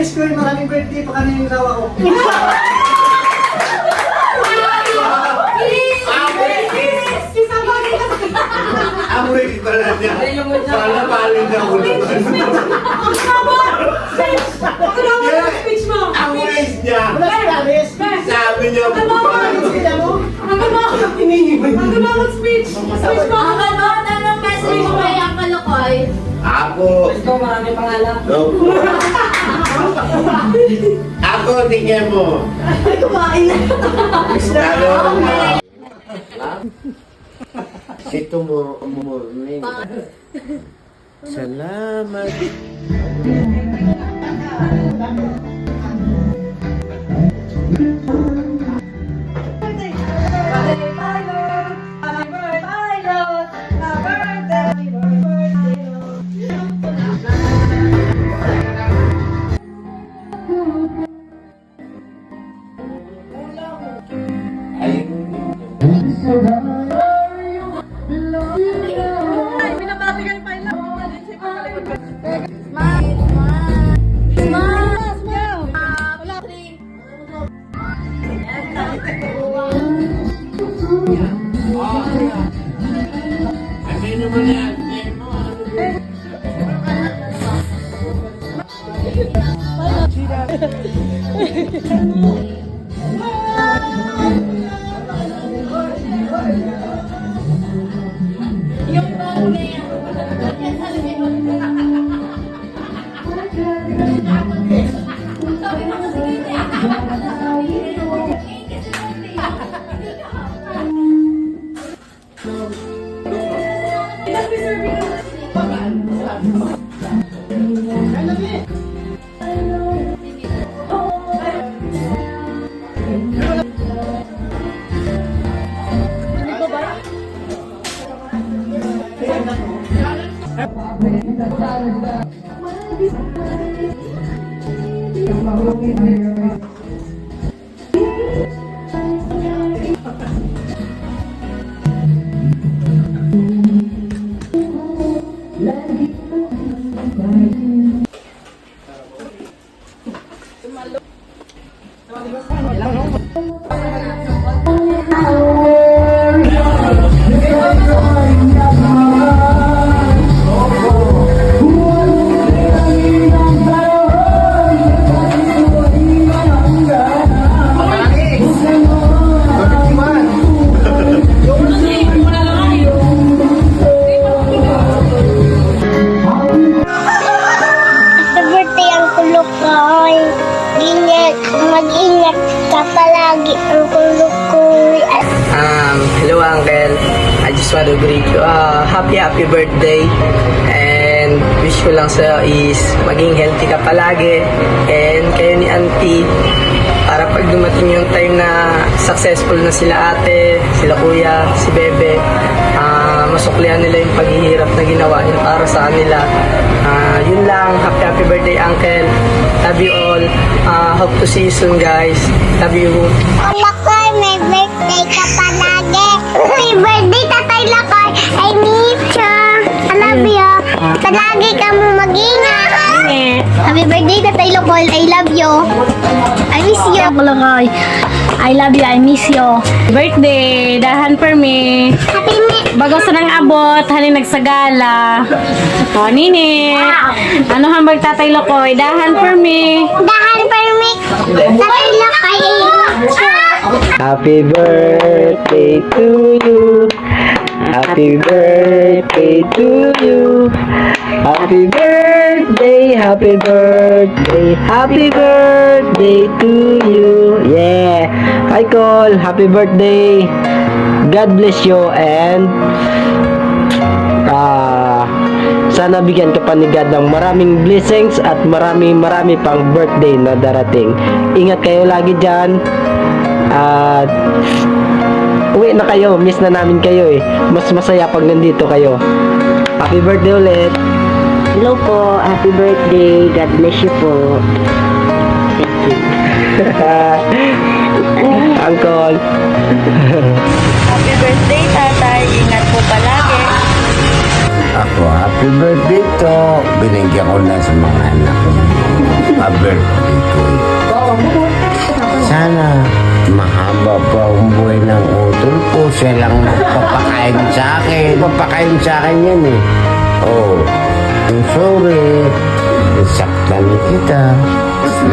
wish ko yung maraming birthday pa kami yung gawa ko. Amoy pala niya. Sana palin na ako naman. Speech mo! Ang wish niya. Wala si Alice. Sabi niya. Sila mo? Ang speech! Speech mo! Anong message mo kay Uncle Lokoy? Ako. Ito, marami pangalan. Ako, tingnan mo. Ay, kumain na. Ito mo. Salamat. Mag-ingat ka palagi, Uncle Lukoy. Hello Uncle, I just want to greet you happy birthday, and wish ko lang sa'yo is maging healthy ka palagi, and kayo ni Auntie, para pag dumating yung time na successful na sila ate, sila kuya, si Bebe, masuklihan nila yung paghihirap na ginawa niyo para sa kanila. Yun lang, happy birthday Uncle, love you all, hope to see you soon guys, love you. Lokoy, may birthday ka palagi. Happy birthday, Tatay Lokoy. I miss you. I love you. Palagi ka mo mag-ingat. Happy birthday, Tatay Lokoy. I love you. I miss you. Lokoy, I love you, I miss you. Birthday, dahan for me. Happy Bago sa nang abot, halin nagsagala. O, nini. Ano hambag Tatay Lokoy? Dahan for me. dahan for me. Tatay Lokoy. Happy birthday to you. Happy birthday to you. Happy birthday, happy birthday, happy birthday to you. Yeah. Hi Cole, happy birthday. God bless you, and sana bigyan ka pa ni God ng maraming blessings at marami pang birthday na darating. Ingat kayo lagi dyan. At uwi na kayo, miss na namin kayo eh. Mas masaya pag nandito kayo. Happy birthday ulit. Hello po, happy birthday. God bless you po. Uncle. Happy birthday, Tatay. Ingat po palagi. Ako, happy birthday to binigyan ko na sa mga anak ko. Pa-birthday ko eh. Sana mahaba pa ang buhay ng utol ko. Siya lang magpapakain sa akin. Papakain sa akin yan eh. Oh, I'm sorry. Saktan kita.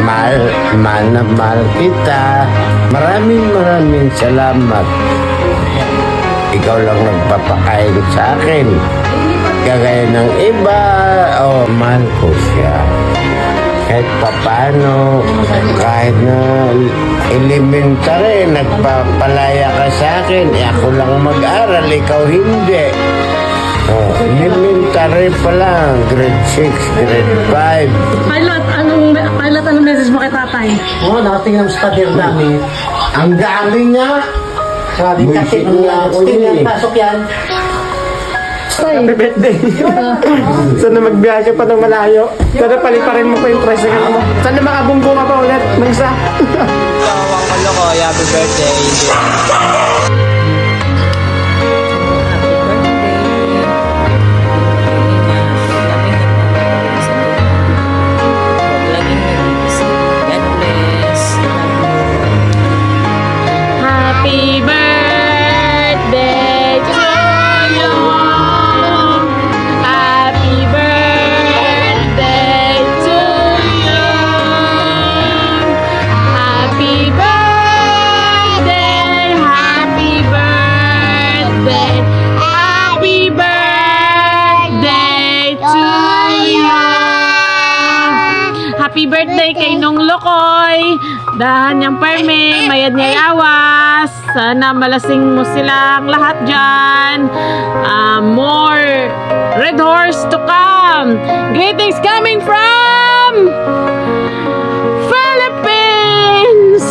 Mahal na mahal kita. Maraming salamat. Ikaw lang nagpapakain sa akin. Kagaya ng iba, oh, mahal ko siya. Kahit papano, kahit na elementary, nagpapalaya ka sa akin, ako lang mag-aral, ikaw hindi. Oh, elementary pa lang, grade 6, grade 5. Pilot, anong message mo kay tatay? Oo, nakatingin ang study namin. Ang dami nga. Sabi kasi, Buisit nga ako still yun yan, eh. pasok yan. Happy birthday. Sana magbiyahe pa ng malayo. Sana paliparin mo pa yung tricycle mo. Sana makabunggo ka pa ulit ng isa. Kawang Kalokoy, happy birthday. Happy birthday to you. Happy birthday to you. Happy birthday, happy birthday, happy birthday to you. Happy birthday kay Nong Lokoy. Dahan niyang perme, mayad niya'y awas. Sana malasing mo silang lahat dyan. More Red Horse to come. Greetings coming from Philippines.